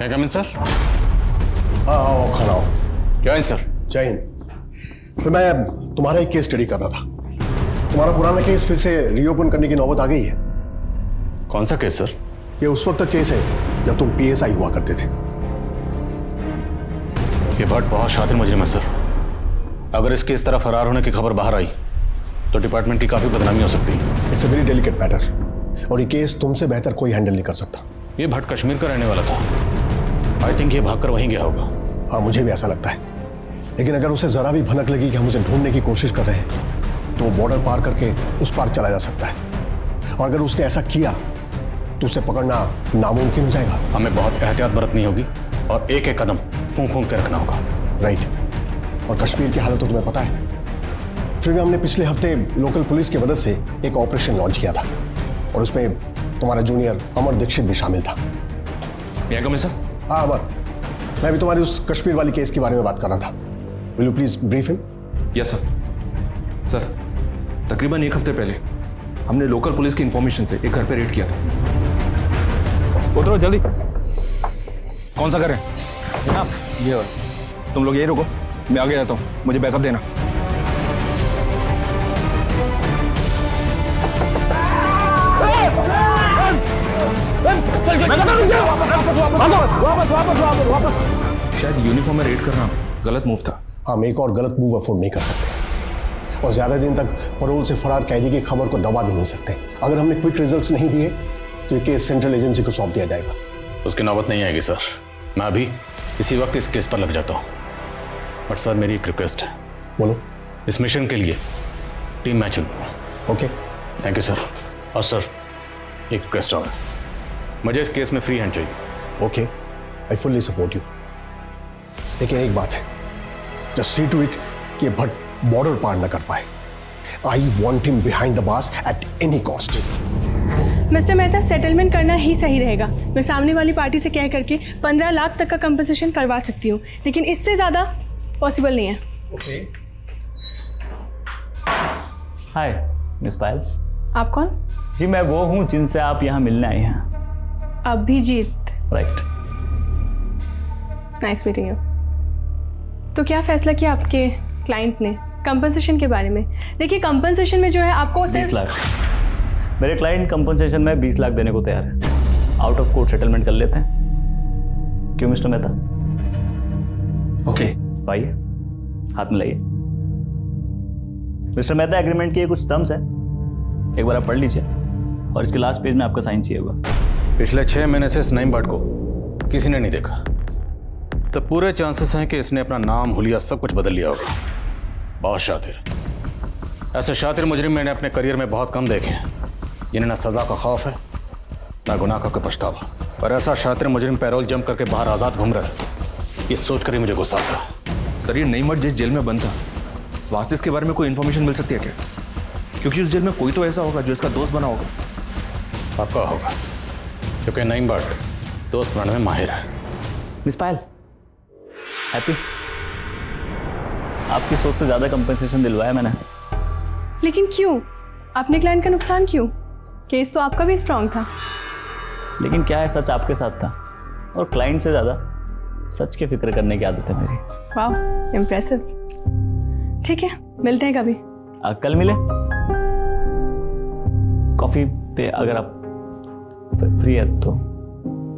मैं कम इन सर? आओ खाना आओ। क्या इन सर? जय हिंद। तो मैं तुम्हारा एक केस स्टडी कर रहा था। तुम्हारा पुराना केस फिर से रीओपन करने की नौबत आ गई है। कौन सा केस सर? ये उस वक्त का केस है जब तुम पीएसआई हुआ करते थे। ये भट्ट बहुत शातिर मुजरिम है सर। अगर इसके इस तरह फरार होने की खबर बाहर आई तो डिपार्टमेंट की काफी बदनामी हो सकती है। It's a very delicate matter और ये केस तुमसे बेहतर कोई हैंडल नहीं कर सकता। ये भट्ट कश्मीर का रहने वाला था। आई थिंक ये भागकर वहीं गया होगा। हाँ, मुझे भी ऐसा लगता है। लेकिन अगर उसे जरा भी भनक लगी कि हम उसे ढूंढने की कोशिश कर रहे हैं तो वो बॉर्डर पार करके उस पार चला जा सकता है। और अगर उसने ऐसा किया तो उसे पकड़ना नामुमकिन हो जाएगा। हमें बहुत एहतियात बरतनी होगी और एक एक कदम फूंक फूंक के रखना होगा। राइट। और कश्मीर की हालत तो तुम्हें पता है। फिर भी हमने पिछले हफ्ते लोकल पुलिस की मदद से एक ऑपरेशन लॉन्च किया था और उसमें तुम्हारा जूनियर अमर दीक्षित भी शामिल था। हाँ अमर, मैं भी तुम्हारी उस कश्मीर वाली केस के बारे में बात कर रहा था। Will you please brief him? Yes sir. तकरीबन एक हफ्ते पहले हमने लोकल पुलिस की इंफॉर्मेशन से एक घर पे रेड किया था। उतरो जल्दी। कौन सा घर है जनाब? ये वाला। तुम लोग यही रुको, मैं आगे रहता हूँ, मुझे बैकअप देना। शायद यूनिफॉर्म में रेड करना गलत मूव था। हम एक और गलत मूव अफोर्ड नहीं कर सकते और ज्यादा दिन तक परोल से फरार कैदी की खबर को दबा भी नहीं सकते। अगर हमने क्विक रिजल्ट्स नहीं दिए तो ये केस सेंट्रल एजेंसी को सौंप दिया जाएगा। उसकी नौबत नहीं आएगी सर। मैं अभी इसी वक्त इस केस पर लग जाता हूँ। बट सर मेरी एक रिक्वेस्ट है। बोलो। इस मिशन के लिए team matching. Okay, thank you sir. और सर एक रिक्वेस्ट और है, मुझे इस केस में फ्री हैंड चाहिए। Okay, I fully support you. लेकिन एक बात है, जस्ट सी टू इट कि भट्ट बॉर्डर पार न कर पाए। I want him behind the bars at any cost. Mister Mehta, settlement करना ही सही रहेगा। मैं सामने वाली पार्टी से कह करके 15 लाख तक का कंपनसेशन करवा सकती हूँ, लेकिन इससे ज़्यादा पॉसिबल नहीं है। हाय मिस पायल। आप कौन? जी मैं वो हूँ जिनसे आप यहाँ मिलने आए हैं। Abhijit. Right. Nice meeting you. तो क्या फैसला किया आपके क्लाइंट ने कंपनसेशन के बारे में? देखिए, कंपनसेशन में जो है आपको 20 लाख। मेरे क्लाइंट कंपनसेशन में 20 लाख देने को तैयार है। आउट ऑफ कोर्ट सेटलमेंट कर लेते हैं, क्यों मिस्टर मेहता? ओके। आइए, हाथ मिलाइए। मिस्टर मेहता, एग्रीमेंट के कुछ टर्म्स है, एक बार आप पढ़ लीजिए और इसके लास्ट पेज में आपका साइन चाहिए होगा। पिछले 6 महीने से इस नईम भट्ट को किसी ने नहीं देखा, तो पूरे चांसेस हैं कि इसने अपना नाम, हुलिया सब कुछ बदल लिया होगा। बहुत शातिर। ऐसे शातिर मुजरिम मैंने अपने करियर में बहुत कम देखे हैं जिन्हें ना सजा का खौफ है ना गुनाह का कोई पछतावा। पर ऐसा शातिर मुजरिम पैरोल जम करके बाहर आज़ाद घूम रहा है, ये सोच कर ही मुझे गुस्सा आता। सर ये नईम भट्ट जिस जेल में बंद था वहाँ से इसके बारे में कोई इन्फॉर्मेशन मिल सकती है क्या? क्योंकि उस जेल में कोई तो ऐसा होगा जो इसका दोस्त बना होगा। आपका होगा, क्योंकि नईम भट्ट दोस्त बनाने में माहिर है। मिस पायल, हैप्पी? आपकी सोच से ज़्यादा कंपनसेशन दिलवाया मैंने। लेकिन क्यों? अपने क्लाइंट का नुकसान क्यों? केस तो आपका भी स्ट्रांग था। लेकिन क्या है, सच आपके साथ था और क्लाइंट से ज़्यादा सच की फिक्र करने की आदत है मेरी। वाह, इम्प्रेसिव। ठीक है, मिलते हैं कभी। कल मिले कॉफ़ी पे, अगर आप फ्री है तो।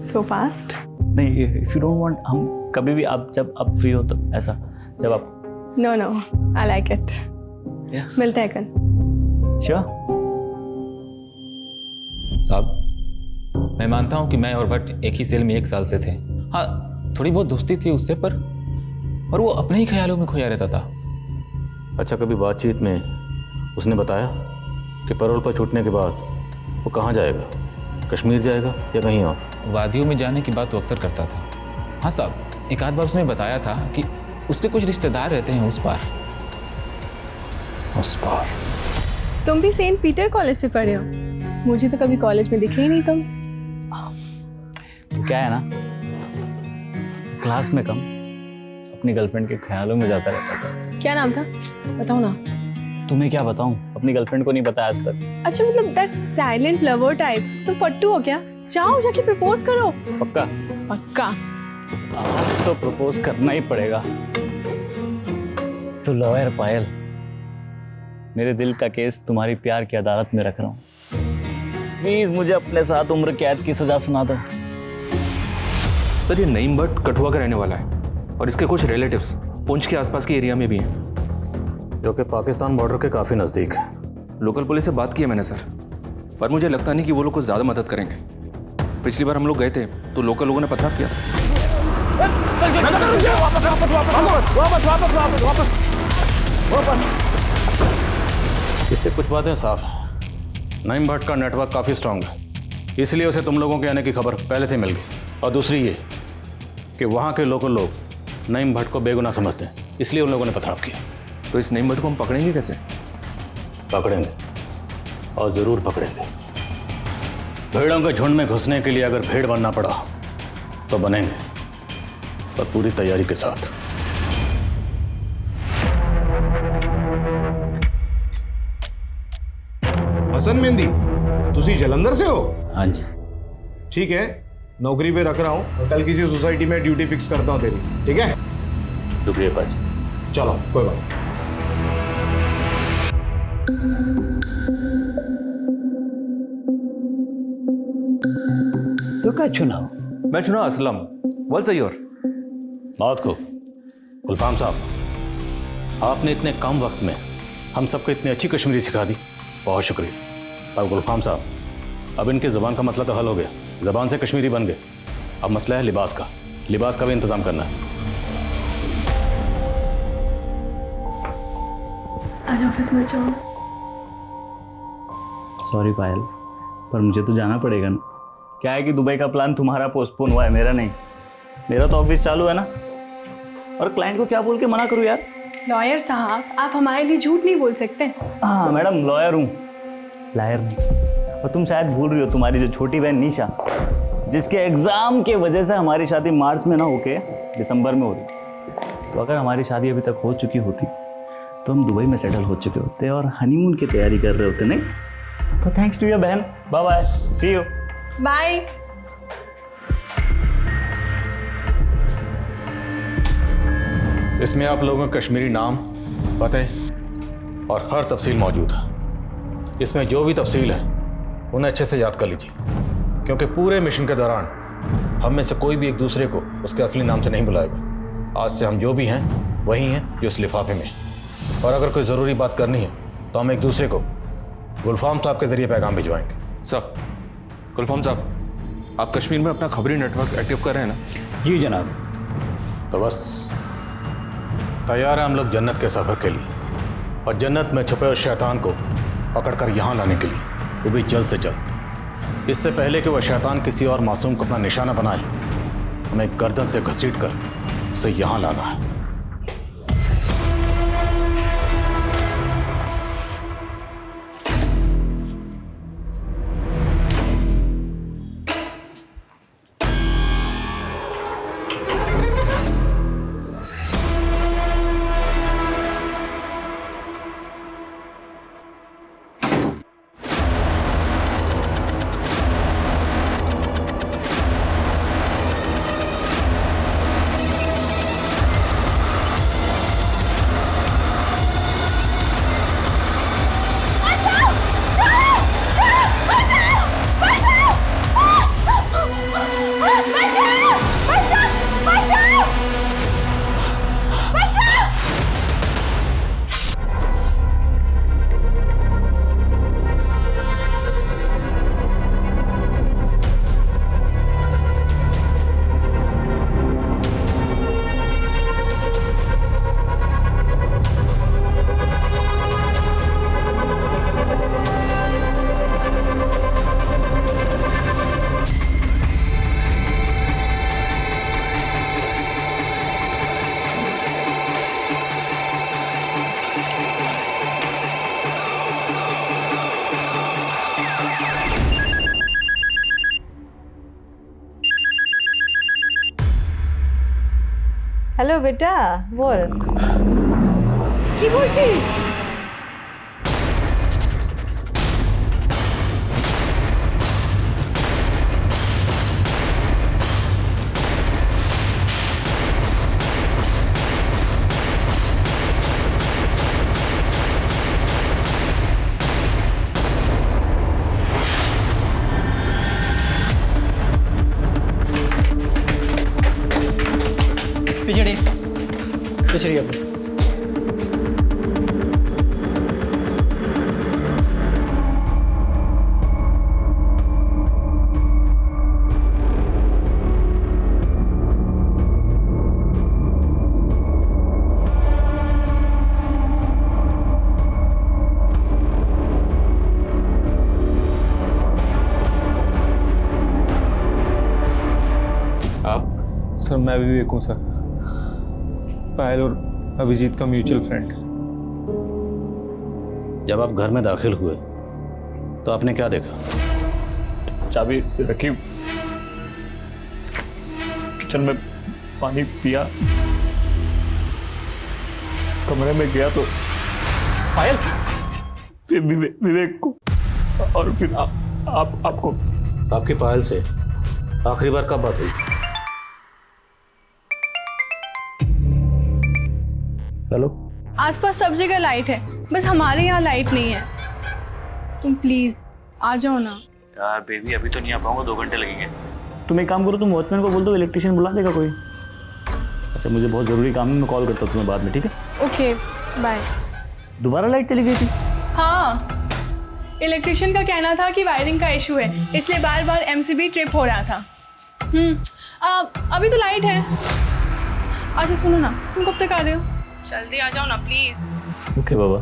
So fast? नहीं, इफ़ यू डोंट वांट, हम कभी भी, आप जब आप फ्री हो तो ऐसा, जब आप। No no, I like it. मिलते हैं कल। श्योर। साहब, मैं मानता हूँ कि मैं और भट्ट एक ही सेल में 1 साल से थे। हाँ, थोड़ी बहुत दोस्ती थी उससे, पर और वो अपने ही ख्यालों में खोया रहता था। अच्छा, कभी बातचीत में उसने बताया कि पैरोल पर छूटने के बाद वो कहाँ जाएगा? कश्मीर जाएगा या कहीं और? वादियों में जाने की बात वो अक्सर करता था। हाँ साहब, एक आध बार उसने बताया था कि उसके कुछ रिश्तेदार रहते हैं उस पार। उस पार? तुम भी सेंट पीटर कॉलेज से पढ़े हो? मुझे तो कभी कॉलेज में दिखे ही नहीं तुम। क्या है ना, क्लास में कम, अपनी गर्लफ्रेंड के ख्यालों में जाता रहता था। क्या नाम था? बताओ ना। तुम्हें क्या बताऊं, अपनी गर्लफ्रेंड को नहीं पता आज तक। अच्छा, मतलब दैट साइलेंट लवर टाइप। तुम फट्टू हो क्या? जाओ जाके प्रपोज करो। पक्का? पक्का। आज तो प्रपोज करना ही पड़ेगा। तो लॉयर पायल, मेरे दिल का केस तुम्हारी प्यार की अदालत में रख रहा हूँ। प्लीज मुझे अपने साथ उम्र कैद की सजा सुना दो। सर ये नईम भट्ट कठुआ का रहने वाला है और इसके कुछ रिलेटिव्स पुंछ के आसपास के एरिया में भी हैं, जो कि पाकिस्तान बॉर्डर के काफ़ी नज़दीक है। लोकल पुलिस से बात की है मैंने सर, पर मुझे लगता नहीं कि वो लोग कुछ ज़्यादा मदद करेंगे। पिछली बार हम लोग गए थे तो लोकल लोगों ने पथराव किया था। इससे कुछ बातें साफ हैं। नईम भट्ट का नेटवर्क काफ़ी स्ट्रांग है, इसलिए उसे तुम लोगों के आने की खबर पहले से मिल गई। और दूसरी ये कि वहाँ के लोकल लोग नईम भट्ट को बेगुनाह समझते हैं, इसलिए उन लोगों ने पथराव किया। तो इस नईम भट्ट को हम पकड़ेंगे कैसे? पकड़ेंगे, और ज़रूर पकड़ेंगे। भेड़ों के झुंड में घुसने के लिए अगर भेड़ बनना पड़ा तो बनेंगे, पर पूरी तैयारी के साथ। हसन मेहंदी, तुसी जलंधर से हो? हाँ जी। ठीक है, नौकरी पे रख रहा हूँ और कल किसी सोसाइटी में ड्यूटी फिक्स करता हूँ तेरी, ठीक है? शुक्रिया पाजी। चलो कोई बात नहीं। तो क्या चुनाव? मैं चुना असलम। वेल सयोर। बात को गुलफाम साहब, आपने इतने कम वक्त में हम सबको इतनी अच्छी कश्मीरी सिखा दी, बहुत शुक्रिया। अब गुलफाम साहब, अब इनकी ज़बान का मसला तो हल हो गया, ज़बान से कश्मीरी बन गए। अब मसला है लिबास का, लिबास का भी इंतज़ाम करना है। आज ऑफिस में जाओ। सॉरी पायल, पर मुझे तो जाना पड़ेगा ना। क्या है कि दुबई का प्लान तुम्हारा पोस्टपोन हुआ है, मेरा नहीं। मेरा तो ऑफिस चालू है ना, और क्लाइंट को क्या बोल के मना करूँ यार? लॉयर साहब, आप हमारे लिए झूठ नहीं बोल सकते। हाँ मैडम, लॉयर हूँ, लायर नहीं। और तुम शायद भूल रही हो, तुम्हारी जो छोटी बहन निशा, जिसके एग्जाम के वजह से हमारी शादी मार्च में ना होके दिसंबर में हो रही। तो अगर हमारी शादी अभी तक हो चुकी होती तो हम दुबई में सेटल हो चुके होते और हनीमून की तैयारी कर रहे होते, नहीं? तो थैंक्स टू योर बहन, bye bye, see you. Bye. इसमें आप लोगों के कश्मीरी नाम, पते और हर तफसील मौजूद है। इसमें जो भी तफसील है उन्हें अच्छे से याद कर लीजिए, क्योंकि पूरे मिशन के दौरान हम में से कोई भी एक दूसरे को उसके असली नाम से नहीं बुलाएगा। आज से हम जो भी हैं वही हैं जो इस लिफाफे में हैं। और अगर कोई ज़रूरी बात करनी है तो हम एक दूसरे को गुलफाम साहब के ज़रिए पैगाम भिजवाएंगे। सर, गुलफाम साहब, आप कश्मीर में अपना खबरी नेटवर्क एक्टिव कर रहे हैं ना? जी जनाब। तो बस तैयार है हम लोग जन्नत के सफ़र के लिए, और जन्नत में छुपे उस शैतान को पकड़कर यहाँ लाने के लिए, वो भी जल्द से जल्द। इससे पहले कि वह शैतान किसी और मासूम को अपना निशाना बनाए, हमें गर्दन से घसीट कर उसे यहाँ लाना है। হ্যালো বেটা, বল কি বলছিস? बच रही है अपनी। सर मैं विवेक हूँ सर, पायल और अभिजीत का म्यूचुअल फ्रेंड। जब आप घर में दाखिल हुए तो आपने क्या देखा? चाबी रखी, किचन में पानी पिया, कमरे में गया तो पायल, फिर विवेक को, और फिर आपको। आपकी पायल से आखिरी बार कब बात हुई? हेलो, आसपास सब जगह लाइट है, बस हमारे यहाँ लाइट नहीं है। तुम प्लीज आ जाओ ना। यार बेबी अभी तो नहीं आ पाऊंगा, 2 घंटे लगेंगे। तुम एक काम करो, तुम वॉचमैन को बोल दो, इलेक्ट्रिशियन बुला देगा कोई। अच्छा मुझे बहुत ज़रूरी काम है, मैं कॉल करता हूँ तुम्हें बाद में, ठीक है? Okay bye. दोबारा लाइट चली गई थी? हाँ, इलेक्ट्रिशियन का कहना था कि वायरिंग का इशू है, इसलिए बार बार एमसीबी ट्रिप हो रहा था। अभी तो लाइट है। अच्छा सुनो ना, तुम कब तक आ रहे हो? जल्दी आ जाओ ना प्लीज। ओके बाबा,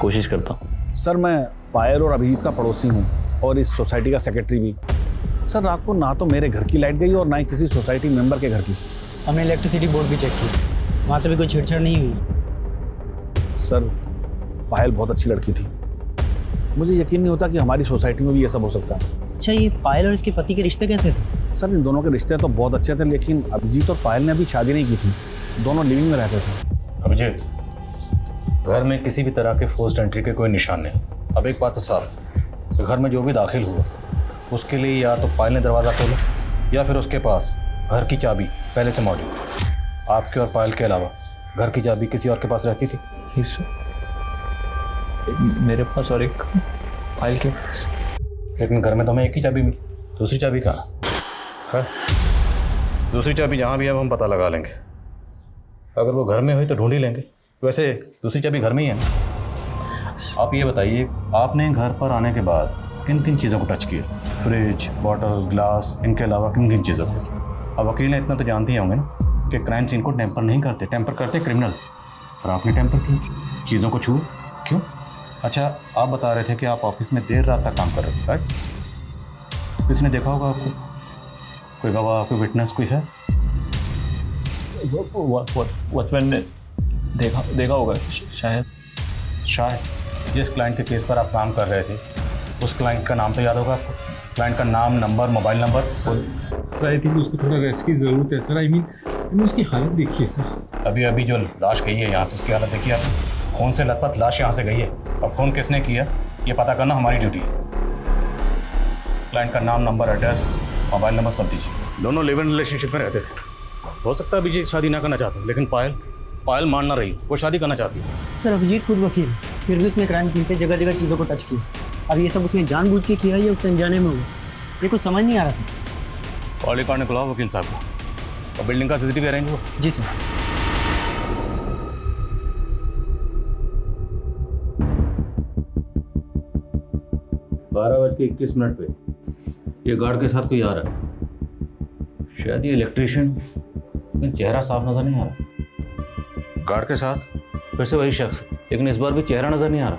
कोशिश करता हूँ। सर मैं पायल और अभिजीत का पड़ोसी हूँ और इस सोसाइटी का सेक्रेटरी भी। सर रात को ना तो मेरे घर की लाइट गई और ना ही किसी सोसाइटी मेंबर के घर की। हमने इलेक्ट्रिसिटी बोर्ड भी चेक की, वहाँ से भी कोई छेड़छाड़ नहीं हुई। सर पायल बहुत अच्छी लड़की थी, मुझे यकीन नहीं होता कि हमारी सोसाइटी में भी ये सब हो सकता है। अच्छा ये पायल और इसके पति के रिश्ते कैसे थे? सर इन दोनों के रिश्ते तो बहुत अच्छे थे, लेकिन अभिजीत और पायल ने अभी शादी नहीं की थी, दोनों लिविंग में रहते थे। अभिजीत, घर में किसी भी तरह के फोर्स्ड एंट्री के कोई निशान नहीं। अब एक बात तो साफ है, घर में जो भी दाखिल हुआ उसके लिए या तो पायल ने दरवाज़ा खोला या फिर उसके पास घर की चाबी पहले से मौजूद। आपके और पायल के अलावा घर की चाबी किसी और के पास रहती थी? मेरे पास और एक पायल के पास। लेकिन घर में तो हमें एक ही चाबी मिली, दूसरी चाबी कहाँ? खैर दूसरी चाबी जहाँ भी है हम पता लगा लेंगे। अगर वो घर में हुई तो ढूंढ ही लेंगे। वैसे दूसरी चाबी घर में ही है ना। आप ये बताइए, आपने घर पर आने के बाद किन किन चीज़ों को टच किया? फ्रिज, बॉटल, ग्लास, इनके अलावा किन किन चीज़ों को? अब वकील ने इतना तो जानते ही होंगे ना कि क्राइम सीन को टेम्पर नहीं करते, टेम्पर करते क्रिमिनल। और आपने टेम्पर की, चीज़ों को छुआ क्यों? अच्छा आप बता रहे थे कि आप ऑफिस में देर रात तक काम कर रहे थे, राइट? किसी ने देखा होगा आपको? कोई गवाह, कोई विटनेस, कोई है? वॉचमैन ने देखा होगा शायद। जिस क्लाइंट के केस पर आप काम कर रहे थे उस क्लाइंट का नाम तो याद होगा आपको? क्लाइंट का नाम, number, mobile number? Sir I think उसको थोड़ा रेस्ट की ज़रूरत है सर। आई मीन उसकी हालत देखिए सर। अभी जो लाश गई है यहाँ से, उसकी हालत देखिए आप। खून से लथपथ लाश यहाँ से गई है और खून किसने किया ये पता करना हमारी ड्यूटी है। क्लाइंट का नाम, नंबर, एड्रेस, मोबाइल नंबर सब दीजिए। दोनों लिव इन रिलेशनशिप में रहते थे। हो सकता है अभिजीत शादी ना करना चाहते हो, लेकिन पायल मान ना रही, वो शादी करना चाहती है। सर अभिजीत खुद वकील, फिर भी उसने क्राइम सीन पे जगह जगह चीज़ों को टच किया। अब ये सब उसने जानबूझ के किया या उससे अनजाने में हुआ, ये कुछ समझ नहीं आ रहा सर। कॉल रिकॉर्ड निकलाओ वकील साहब को, और बिल्डिंग का सीसीटीवी अरेंज हुआ? जी सर। बारह बज के 21 मिनट पे ये गार्ड के साथ कोई आ रहा है, शायद ये इलेक्ट्रिशियन, लेकिन चेहरा साफ नजर नहीं आ रहा। गार्ड के साथ फिर से वही शख्स, लेकिन इस बार भी चेहरा नजर नहीं आ रहा।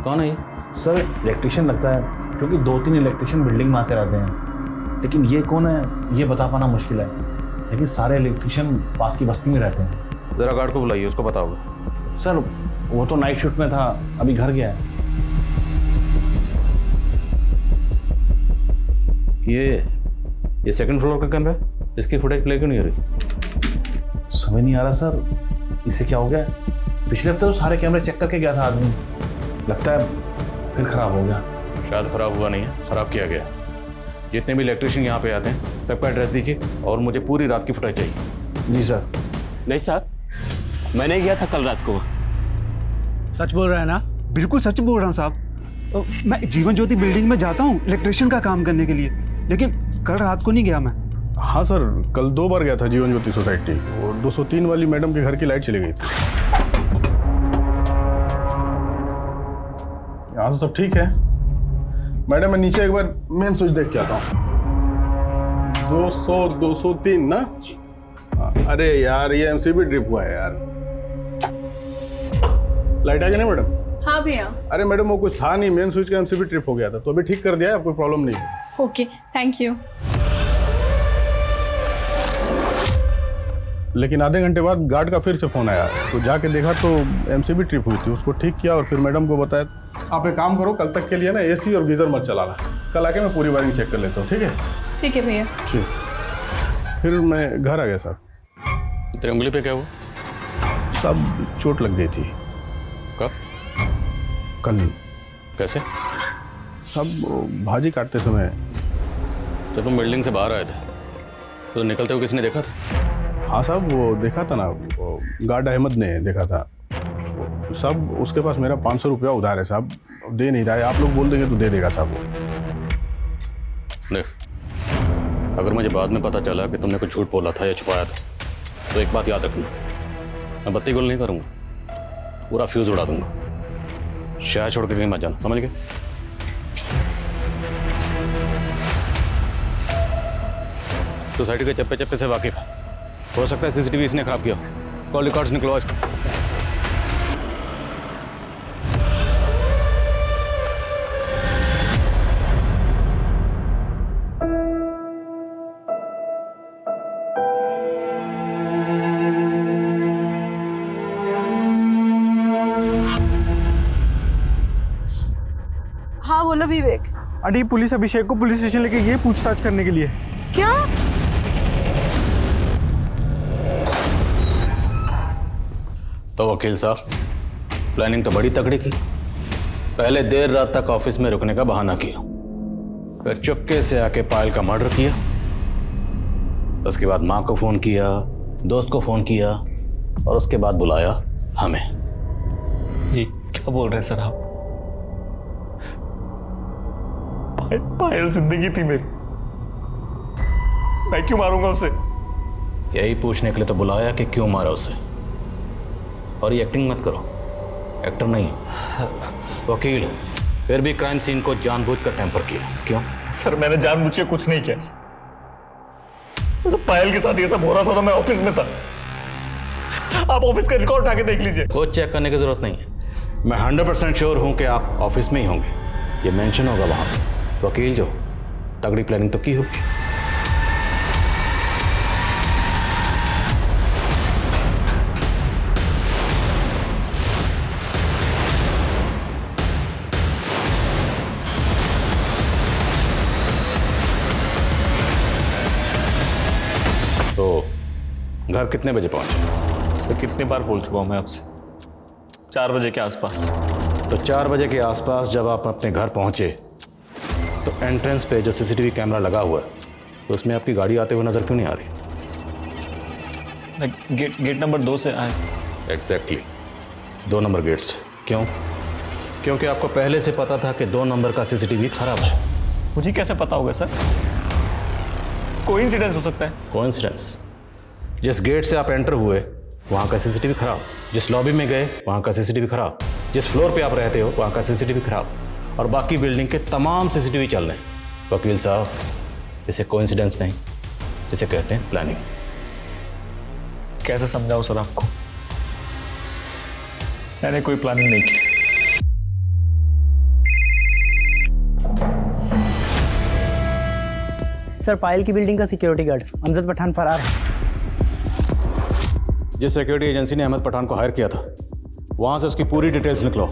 कौन है ये? सर इलेक्ट्रिशियन लगता है, क्योंकि 2-3 इलेक्ट्रिशियन बिल्डिंग में आते रहते हैं, लेकिन ये कौन है ये बता पाना मुश्किल है। लेकिन सारे इलेक्ट्रिशियन पास की बस्ती में रहते हैं। जरा गार्ड को बुलाइए, उसको बताओगे। सर वो तो नाइट शिफ्ट में था, अभी घर गया है। ये सेकंड फ्लोर का कमरा है, इसकी फुटेज प्ले क्यों नहीं हो रही? समझ नहीं आ रहा सर, इसे क्या हो गया? पिछले हफ्ते तो सारे कैमरे चेक करके गया था आदमी, लगता है फिर खराब हो गया। शायद खराब हुआ नहीं है, खराब किया गया। जितने भी इलेक्ट्रिशियन यहाँ पे आते हैं सबका एड्रेस दीजिए और मुझे पूरी रात की फुटेज चाहिए। जी सर। नहीं साहब, मैं नहीं गया था कल रात को। सच बोल रहा है ना? बिल्कुल सच बोल रहा हूँ साहब। तो मैं जीवन ज्योति बिल्डिंग में जाता हूँ इलेक्ट्रिशियन का काम करने के लिए, लेकिन कल रात को नहीं गया मैं। हाँ सर, कल 2 बार गया था जीवन ज्योति सोसाइटी और 203 वाली मैडम के घर की लाइट चली गई थी। यहाँ से सब ठीक है। मैडम मैं नीचे एक बार मेन स्विच देख के आता हूँ। 203 ना? अरे यार ये एमसीबी ड्रिप हुआ है यार। लाइट आ गई नहीं मैडम? हाँ भैया। अरे मैडम वो कुछ था नहीं, मेन स्विच का एमसीबी ट्रिप हो गया था, तो अभी ठीक कर दिया है, कोई प्रॉब्लम नहीं है। Okay, thank you. लेकिन आधे घंटे बाद गार्ड का फिर से फोन आया, तो जाके देखा तो एमसीबी ट्रिप हुई थी, उसको ठीक किया और फिर मैडम को बताया आप एक काम करो, कल तक के लिए ना एसी और गीजर मत चलाना, कल आके मैं पूरी वायरिंग चेक कर लेता हूँ। ठीक है? ठीक है भैया। ठीक। फिर मैं घर आ गया साहब। तेरे उंगली पे क्या हुआ? सब चोट लग गई थी। कब? कल। कैसे? सब भाजी काटते समय। जब तुम बिल्डिंग से बाहर आए थे तो निकलते हुए किसने देखा था? हाँ साहब, वो देखा था ना, वो गार्ड अहमद ने देखा था। सब उसके पास मेरा 500 रुपया उधार है साहब, दे नहीं रहा है। आप लोग बोल देंगे तो दे देगा साहब वो। देख, अगर मुझे बाद में पता चला कि तुमने कुछ झूठ बोला था या छुपाया था तो एक बात याद रखना, मैं बत्ती गुल नहीं करूँगा, पूरा फ्यूज उड़ा दूंगा। शहर छोड़ के कहीं मत जाना, समझ गए? सोसाइटी के चप्पे चप्पे से वाकिफ है, हो सकता है सीसीटीवी इसने खराब किया। कॉल रिकॉर्ड्स निकलवा इसका। हाँ बोलो विवेक। आंटी पुलिस अभिषेक को पुलिस स्टेशन लेके गई पूछताछ करने के लिए। क्या? तो वकील साहब, प्लानिंग तो बड़ी तगड़ी की। पहले देर रात तक ऑफिस में रुकने का बहाना किया, फिर चुपके से आके पायल का मर्डर किया, उसके बाद माँ को फोन किया, दोस्त को फोन किया और उसके बाद बुलाया हमें। ये क्या बोल रहे हैं सर आप? पायल जिंदगी थी मेरी, मैं क्यों मारूंगा उसे? यही पूछने के लिए तो बुलाया कि क्यों मारा उसे। और ये एक्टिंग मत करो, एक्टर नहीं वकील है, फिर भी क्राइम सीन को जानबूझकर टेम्पर किया। क्यों? सर मैंने जानबूझ के कुछ नहीं किया। तो पायल के साथ ये सब हो रहा था तो मैं ऑफिस में था। आप ऑफिस का रिकॉर्ड उठा के देख लीजिए। कुछ चेक करने की जरूरत नहीं है, मैं 100% श्योर हूं कि आप ऑफिस में ही होंगे। ये मेंशन होगा वहां पे। वकील जो तगड़ी प्लानिंग तो की होगी। तो घर कितने बजे पहुंचे? सर कितनी बार बोल चुका हूं मैं आपसे, 4 बजे के आसपास। तो 4 बजे के आसपास जब आप अपने घर पहुंचे तो एंट्रेंस पे जो सीसीटीवी कैमरा लगा हुआ है तो उसमें आपकी गाड़ी आते हुए नजर क्यों नहीं आ रही? गेट नंबर 2 से आए। एग्जैक्टली 2 नंबर गेट से। क्यों? क्योंकि आपको पहले से पता था कि 2 नंबर का सीसीटीवी खराब है। मुझे कैसे पता होगा सर? कोइंसिडेंस हो सकता है। कोइंसिडेंस? जिस गेट से आप एंटर हुए वहाँ का सीसीटीवी खराब, जिस लॉबी में गए वहाँ का सीसीटीवी खराब, जिस फ्लोर पे आप रहते हो वहाँ का सीसीटीवी खराब, और बाकी बिल्डिंग के तमाम सीसीटीवी चल रहे हैं। वकील साहब, इसे कोइंसिडेंस नहीं, इसे कहते हैं प्लानिंग। कैसे समझाऊं सर आपको? मैंने कोई प्लानिंग नहीं की। सर पायल की बिल्डिंग का सिक्योरिटी गार्ड अमजद पठान फरार है। जिस सिक्योरिटी एजेंसी ने अहमद पठान को हायर किया था वहां से उसकी पूरी डिटेल्स निकलो।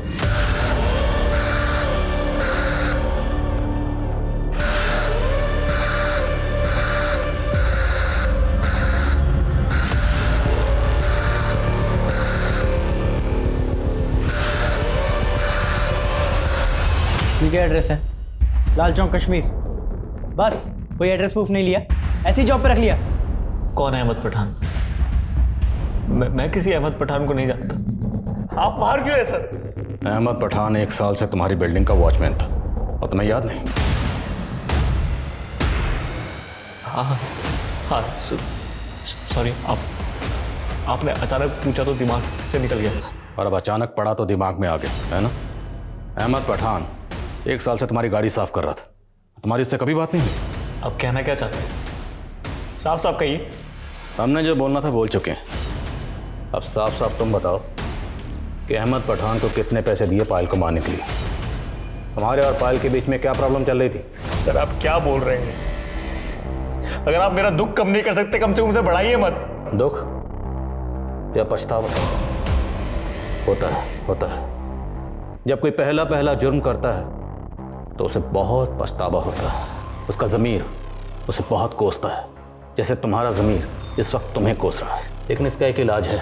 ठीक है, एड्रेस है लाल चौक कश्मीर। बस कोई एड्रेस प्रूफ नहीं लिया, ऐसी जॉब पे रख लिया। कौन है अहमद पठान? मैं किसी अहमद पठान को नहीं जानता। आप बाहर क्यों है सर? अहमद पठान 1 साल से तुम्हारी बिल्डिंग का वॉचमैन था और तुम्हें याद नहीं? हाँ हाँ सॉरी, आपने अचानक पूछा तो दिमाग से निकल गया। और अब अचानक पड़ा तो दिमाग में आ गया, है ना? अहमद पठान 1 साल से तुम्हारी गाड़ी साफ कर रहा था, तुम्हारी इससे कभी बात नहीं हुई? अब कहना क्या चाहते हैं? साफ साफ कहिए। हमने जो बोलना था बोल चुके हैं। अब साफ साफ तुम बताओ कि अहमद पठान को कितने पैसे दिए पायल को मारने के लिए? तुम्हारे और पायल के बीच में क्या प्रॉब्लम चल रही थी? सर आप क्या बोल रहे हैं? अगर आप मेरा दुख कम नहीं कर सकते, कम से कम उसे बढ़ाइए मत। दुख या पछतावा? होता है। जब कोई पहला जुर्म करता है तो उसे बहुत पछतावा होता है, उसका ज़मीर उसे बहुत कोसता है, जैसे तुम्हारा ज़मीर इस वक्त तुम्हें कोस रहा है। लेकिन इसका एक इलाज है।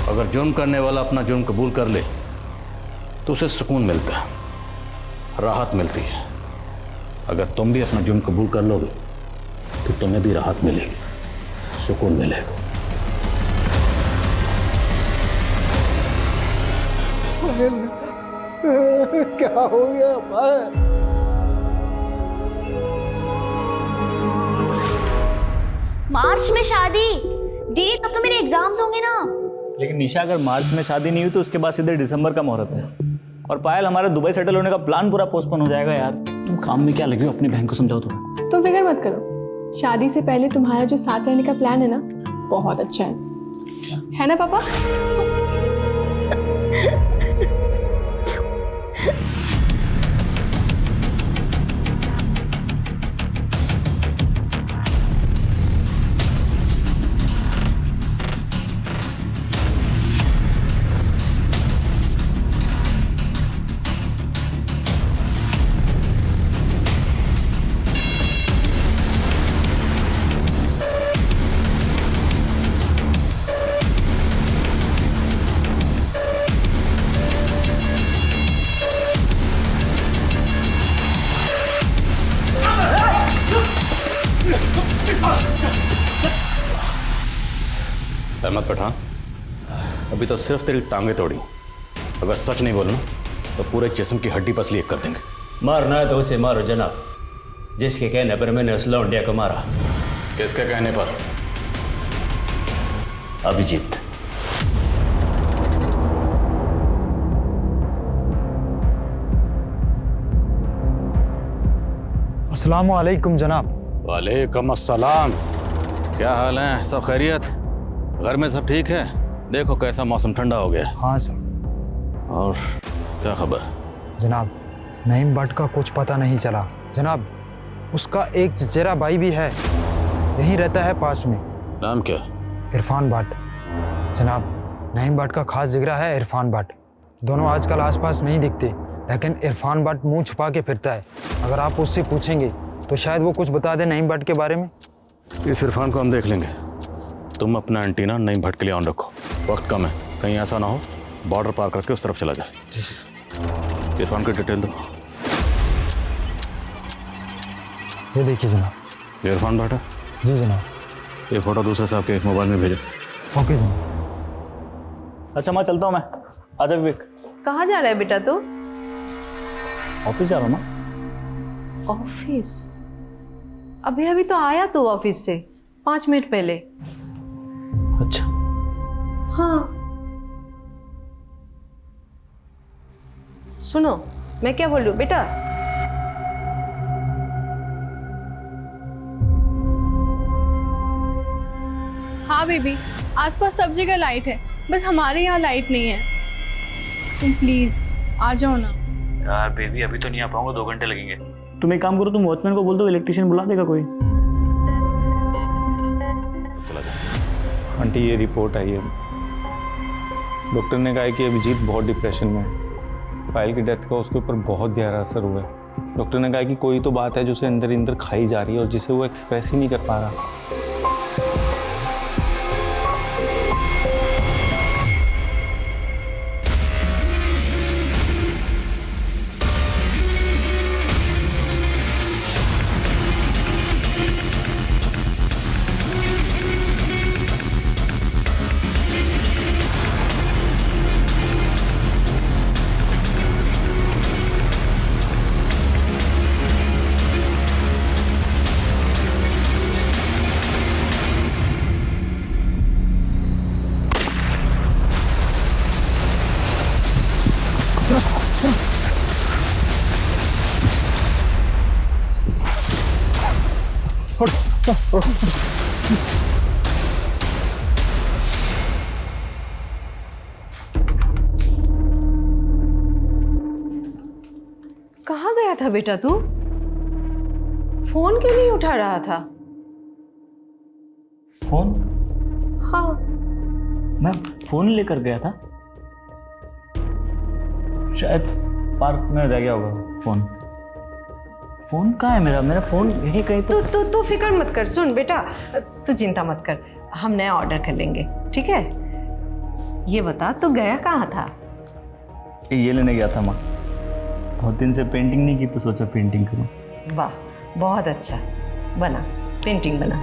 अगर जुर्म करने वाला अपना जुर्म कबूल कर ले तो उसे सुकून मिलता है, राहत मिलती है। अगर तुम भी अपना जुर्म कबूल कर लोगे तो तुम्हें भी राहत मिलेगी, सुकून मिलेगा। क्या हो गया भाई? मार्च में शादी? दीदी तब तो मेरे एग्जाम्स होंगे ना। लेकिन निशा, अगर मार्च में शादी नहीं हुई तो उसके बाद सीधे दिसंबर का मुहूर्त है। और पायल, हमारे दुबई सेटल होने का प्लान पूरा पोस्टपोन हो जाएगा यार। तुम काम में क्या लगे हो? अपनी बहन को समझाओ थोड़ा। तुम फिक्र मत करो, शादी से पहले तुम्हारा जो साथ रहने का प्लान है ना, बहुत अच्छा है ना पापा? अहमद पठान, अभी तो सिर्फ तेरी टांगे तोड़ी, अगर सच नहीं बोलना तो पूरे जिस्म की हड्डी पसली एक कर देंगे। मारना है तो उसे मारो जनाब, जिसके कहने पर मैंने उस लौंडिया को मारा। किसके कहने पर? अभिजीत। अस्सलामु अलैकुम जनाब। वालेकुम अस्सलाम। क्या हाल है? सब खैरियत? घर में सब ठीक है? देखो कैसा मौसम ठंडा हो गया। हाँ सर। और क्या खबर? जनाब, नईम भट्ट का कुछ पता नहीं चला जनाब। उसका एक चचेरा भाई भी है, यहीं रहता है पास में। नाम क्या? इरफान भट्ट। जनाब, नईम भट्ट का खास जिगरा है इरफान भट्ट। दोनों आजकल आसपास नहीं दिखते, लेकिन इरफान भट्ट मुंह छुपा के फिरता है। अगर आप उससे पूछेंगे तो शायद वो कुछ बता दे नईम भट्ट के बारे में। इस इरफान को हम देख लेंगे, तुम अपना एंटीना नईम भट्ट के लिए ऑन रखो। वक्त कम है, कहीं ऐसा ना हो बॉर्डर पार करके उस तरफ चला जाए। इरफान की डिटेल दो। ये देखिए जनाब। इरफान भट्ट? जी जनाब। ये फोटो दूसरे साहब के मोबाइल में भेजो। ओके जनाब। अच्छा मैं चलता हूँ मैं। आजा विवेक। कहाँ जा रहा है बेटा तू? ऑफिस जा रहा हूँ ना। ऑफिस? अभी अभी तो आया तू ऑफिस से 5 मिनट पहले। अच्छा। हाँ सुनो, मैं क्या बोल रही हूँ बेटा? हाँ बेबी, आसपास सब जगह लाइट है, बस हमारे यहाँ लाइट नहीं है। तुम प्लीज आ जाओ ना। यार बेबी, अभी तो नहीं आ पाऊंगा, 2 घंटे लगेंगे। तुम एक काम करो, तुम वॉचमैन को बोल दो, इलेक्ट्रिशियन बुला देगा कोई। आंटी ये रिपोर्ट आई है, डॉक्टर ने कहा है कि अभिजीत बहुत डिप्रेशन में है। पायल की डेथ का उसके ऊपर बहुत गहरा असर हुआ है। डॉक्टर ने कहा कि कोई तो बात है जो उसे अंदर अंदर खाई जा रही है और जिसे वो एक्सप्रेस ही नहीं कर पा रहा। कहाँ गया था बेटा तू? फोन क्यों नहीं उठा रहा था? फोन? हाँ। मैं फोन लेकर गया था, शायद पार्क में रह गया होगा फोन। फोन कहाँ है मेरा? मेरा फोन यही कहीं तो। तू फिक्र मत कर। सुन बेटा, तू चिंता मत कर, हम नया ऑर्डर कर लेंगे, ठीक है? ये बता तू गया कहाँ था? ये लेने गया था माँ। बहुत दिन से पेंटिंग नहीं की तो सोचा पेंटिंग करूँ। वाह, बहुत अच्छा। बना, पेंटिंग बना।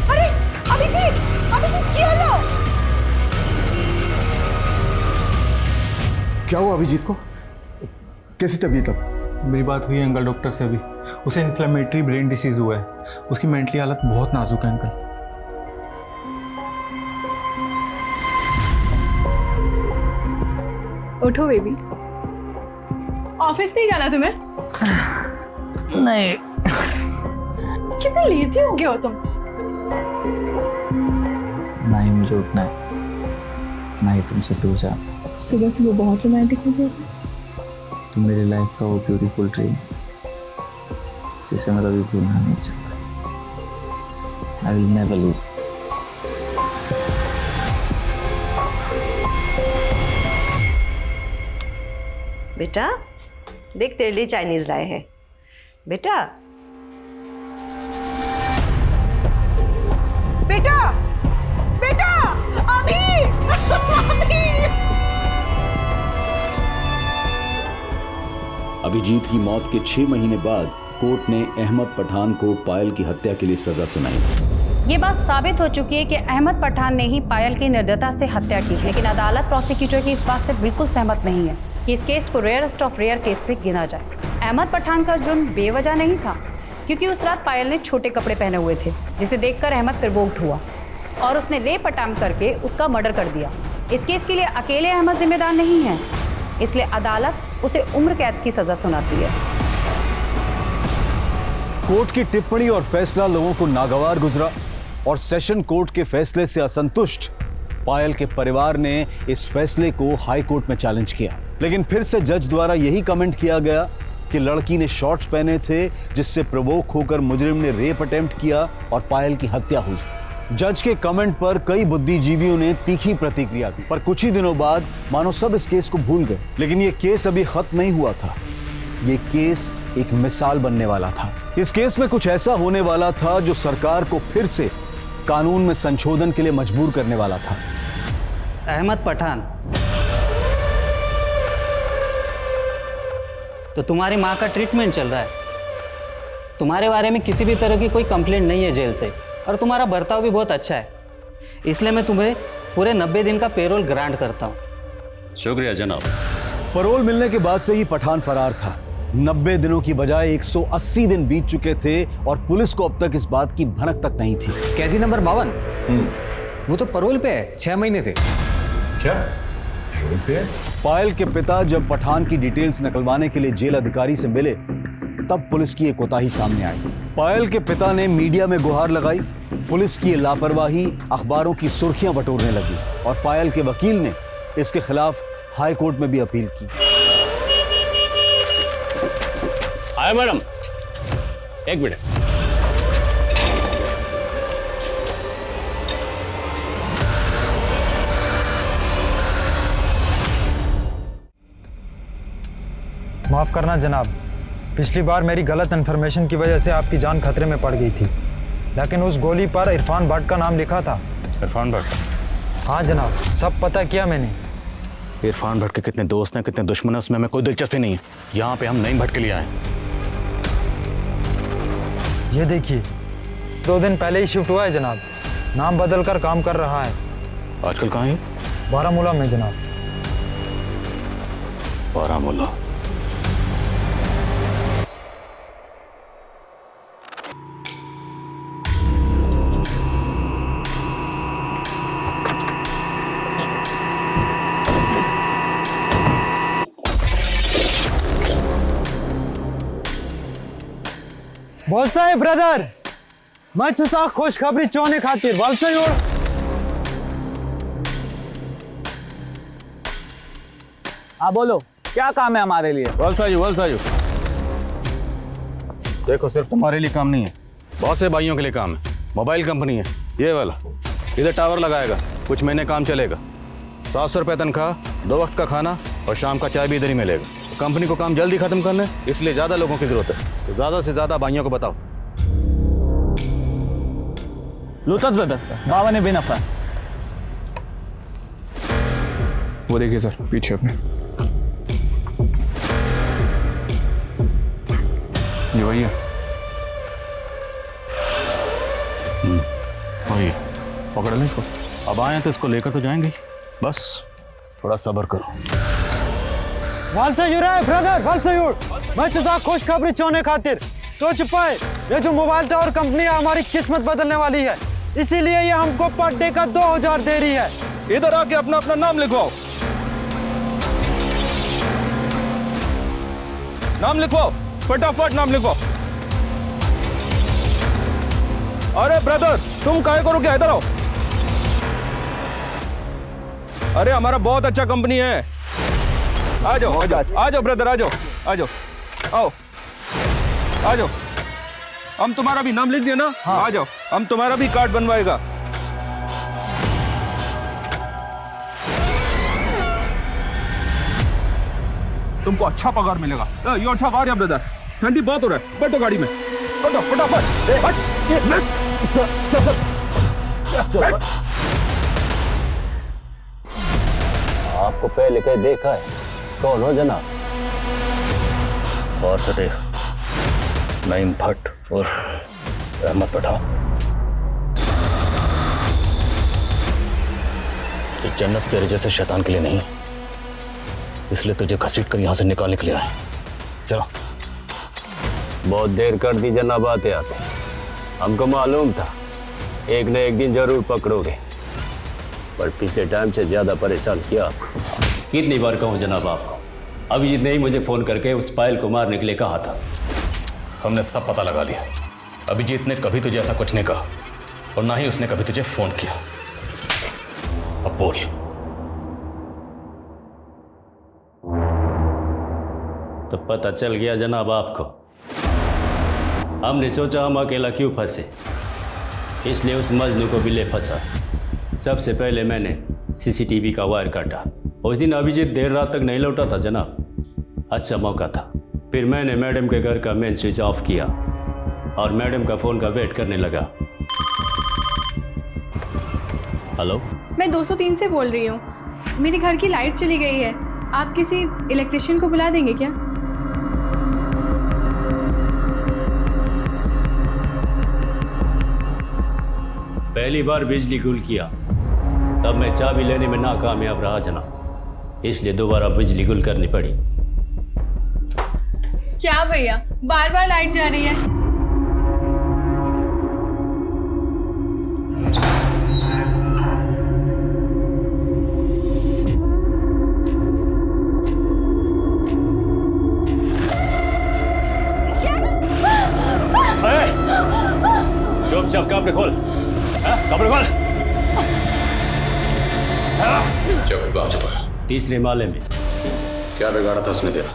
अरे अभिजीत, अभिजीत क्या लो? क्या हुआ अभिजीत को? कैसी तबीयत अब? मेरी बात हुई है अंकल डॉक्टर से अभी। उसे इन्फ्लेमेटरी ब्रेन डिसीज हुआ है। उसकी मेंटली हालत बहुत नाजुक है अंकल। उठो बेबी। ऑफिस नहीं जाना तुम्हें? नहीं। कितने लेजी हो गए हो तुम? ना ही मुझे उठना है, ना ही तुमसे दूर जाना। सुबह सुबह बहुत रोमांटिक हो गए थे। तुम मेरी लाइफ का वो ब्यूटीफुल ड्रीम जिसे मैं कभी भूलना नहीं चाहता। I will never leave. बेटा देख, तेरे लिए चाइनीज लाए हैं। बेटा बेटा बेटा, अभी अभी। अभिजीत की मौत के 6 महीने बाद कोर्ट ने अहमद पठान को पायल की हत्या के लिए सजा सुनाई। ये बात साबित हो चुकी है कि अहमद पठान ने ही पायल की निर्दयता से हत्या की, लेकिन अदालत प्रोसिक्यूटर की इस बात से बिल्कुल सहमत नहीं है कि इस केस को रेयरेस्ट ऑफ रेयर केस में गिना जाए। अहमद पठान का जुर्म बेवजह नहीं था, क्योंकि उस रात पायल ने छोटे कपड़े पहने हुए थे, जिसे देखकर अहमद प्रोवोक्ड हुआ और उसने रेप अटेम्प्ट करके उसका मर्डर कर दिया। इस केस के लिए अकेले अहमद जिम्मेदार नहीं है, इसलिए अदालत उसे उम्र कैद की सजा सुनाती है। कोर्ट की टिप्पणी और फैसला लोगों को नागवार गुजरा और सेशन कोर्ट के फैसले से असंतुष्ट पायल के परिवार ने इस फैसले को हाई कोर्ट में चैलेंज किया। लेकिन फिर से जज द्वारा यही कमेंट किया गया कि लड़की ने शॉर्ट्स पहने थे, जिससे प्रवोक होकर मुजरिम ने रेप अटेम्प्ट किया और पायल की हत्या हुई। जज के कमेंट पर कई बुद्धिजीवियों ने तीखी प्रतिक्रिया दी, पर कुछ ही दिनों बाद मानो सब इस केस को भूल गए। लेकिन ये केस अभी खत्म नहीं हुआ था। ये केस एक मिसाल बनने वाला था। इस केस में कुछ ऐसा होने वाला था जो सरकार को फिर से कानून में संशोधन के लिए मजबूर करने वाला था। अहमद पठान, तो तुम्हारी माँ का ट्रीटमेंट चल रहा है। तुम्हारे बारे में किसी भी तरह की कोई कंप्लेंट नहीं है जेल से, और तुम्हारा बर्ताव भी बहुत अच्छा है, इसलिए मैं तुम्हें पूरे 90 दिन का पेरोल ग्रांट करता हूँ। शुक्रिया जनाब। पैरोल मिलने के बाद से ही पठान फरार था। 90 दिनों की बजाय 180 दिन बीत चुके थे और पुलिस को अब तक इस बात की भनक तक नहीं थी। कैदी नंबर 52, वो तो पैरोल पे है, 6 महीने थे। क्या पैरोल पे? पायल के पिता जब पठान की डिटेल्स निकलवाने के लिए जेल अधिकारी से मिले, तब पुलिस की एक कोताही सामने आई। पायल के पिता ने मीडिया में गुहार लगाई। पुलिस की ये लापरवाही अखबारों की सुर्खियां बटोरने लगी और पायल के वकील ने इसके खिलाफ हाई कोर्ट में भी अपील की। आया मैडम, एक मिनट। माफ़ करना जनाब, पिछली बार मेरी गलत इन्फॉर्मेशन की वजह से आपकी जान खतरे में पड़ गई थी, लेकिन उस गोली पर इरफान भट्ट का नाम लिखा था। इरफान भट्ट? हाँ जनाब, सब पता किया मैंने। इरफान भट्ट के कितने दोस्त हैं, कितने दुश्मन हैं, उसमें हमें कोई दिलचस्पी नहीं है। यहाँ पे हम नईम भट्ट के लिए आए। ये देखिए, 2 दिन पहले ही शिफ्ट हुआ है जनाब, नाम बदल कर काम कर रहा है। आजकल कहाँ है? बारामूला में जनाब। बारामूला? बोलता है ब्रदर, मैं तुझा खुशखबरी चोने खातिर बोलता हूँ। हाँ बोलो, क्या काम है हमारे लिए? वलसायु देखो, सिर्फ तुम्हारे लिए काम नहीं है, बहुत से भाइयों के लिए काम है। मोबाइल कंपनी है ये वाला, इधर टावर लगाएगा, कुछ महीने काम चलेगा। 700 रुपये तनख्वाह, 2 वक्त का खाना और शाम का चाय भी इधर ही मिलेगा। कंपनी को काम जल्दी खत्म करना है, इसलिए ज़्यादा लोगों की जरूरत है, तो ज़्यादा से ज़्यादा भाइयों को बताओ। लुटत ब्रदर, बाबा ने बेनफा। वो देखिए सर, पीछे अपने ये वही है। वही है, पकड़ लें इसको। अब आए हैं तो इसको लेकर तो जाएंगे, बस थोड़ा सब्र करो। वालसायूर है ब्रदर, वालसायूर। मैं तुझा खुशखबरी चोने खातिर तो छुपाए, ये जो मोबाइल टावर कंपनी है हमारी किस्मत बदलने वाली है, इसीलिए ये हमको पर डे का 2000 दे रही है। इधर आके अपना अपना नाम लिखवाओ, नाम लिखवाओ, फटाफट नाम लिखवाओ। अरे ब्रदर, तुम काहे करो, क्या इधर आओ। अरे हमारा बहुत अच्छा कंपनी है, आ जाओ आ जाओ आ जाओ ब्रदर, आ जाओ आ जाओ, आओ आ जाओ। हम तुम्हारा भी नाम लिख दिया ना, हाँ। आ जाओ, हम तुम्हारा भी कार्ड बनवाएगा। तुमको अच्छा पगार मिलेगा। ये अच्छा पगार है ब्रदर, ठंडी बहुत हो रहा है, बैठो गाड़ी में, बैठो फटाफट। आपको पहले कहीं देखा है? कौन हो जनाब? और से देख, नईम भट्ट और अहमद पठान। ये जन्नत तेरे जैसे शैतान के लिए नहीं, इसलिए तुझे घसीट कर यहां से निकालने के लिए आए। चलो। बहुत देर कर दी जनाब आते आते, हमको मालूम था एक न एक दिन जरूर पकड़ोगे, पर पिछले टाइम से ज्यादा परेशान किया आपको। कितनी बार कहूँ जनाब आपको, अभिजीत ने ही मुझे फोन करके उस पायल को मारने के लिए कहा था। हमने सब पता लगा लिया, अभिजीत ने कभी तुझे ऐसा कुछ नहीं कहा और ना ही उसने कभी तुझे फोन किया। अब बोल। तो पता चल गया जनाब आपको। हमने सोचा हम अकेला क्यों फंसे, इसलिए उस मजनू को भी ले फंसा। सबसे पहले मैंने सीसीटीवी का वायर काटा। उस दिन अभिजीत देर रात तक नहीं लौटा था जनाब, अच्छा मौका था। फिर मैंने मैडम के घर का मेन स्विच ऑफ किया और मैडम का फ़ोन का वेट करने लगा। हेलो, मैं 203 से बोल रही हूँ, मेरे घर की लाइट चली गई है, आप किसी इलेक्ट्रिशियन को बुला देंगे क्या? पहली बार बिजली गुल किया तब मैं चाबी लेने में नाकामयाब रहा जनाब, इसलिए दोबारा बिजली गुल करनी पड़ी। क्या भैया, बार बार लाइट जा रही है। चुपचाप कपड़े खोल, कपड़े खोल। तीसरे माले में। क्या बिगाड़ा था उसने तेरा?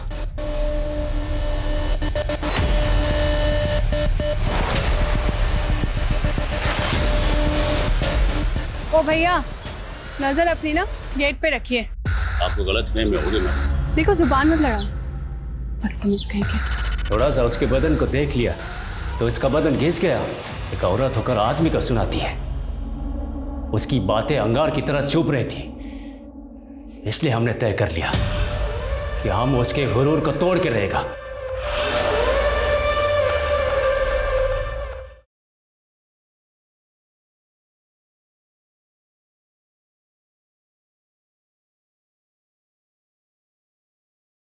ओ भैया, नजर अपनी ना गेट पे रखिए। आपको गलत फहमी होगी मैम। देखो, जुबान मत लड़ा, बदतमीज कहीं के। थोड़ा सा उसके बदन को देख लिया तो इसका बदन घिस गया। एक औरत होकर आदमी को सुनाती है, उसकी बातें अंगार की तरह चुप रही थी, इसलिए हमने तय कर लिया कि हम उसके गुरूर को तोड़ के रहेगा।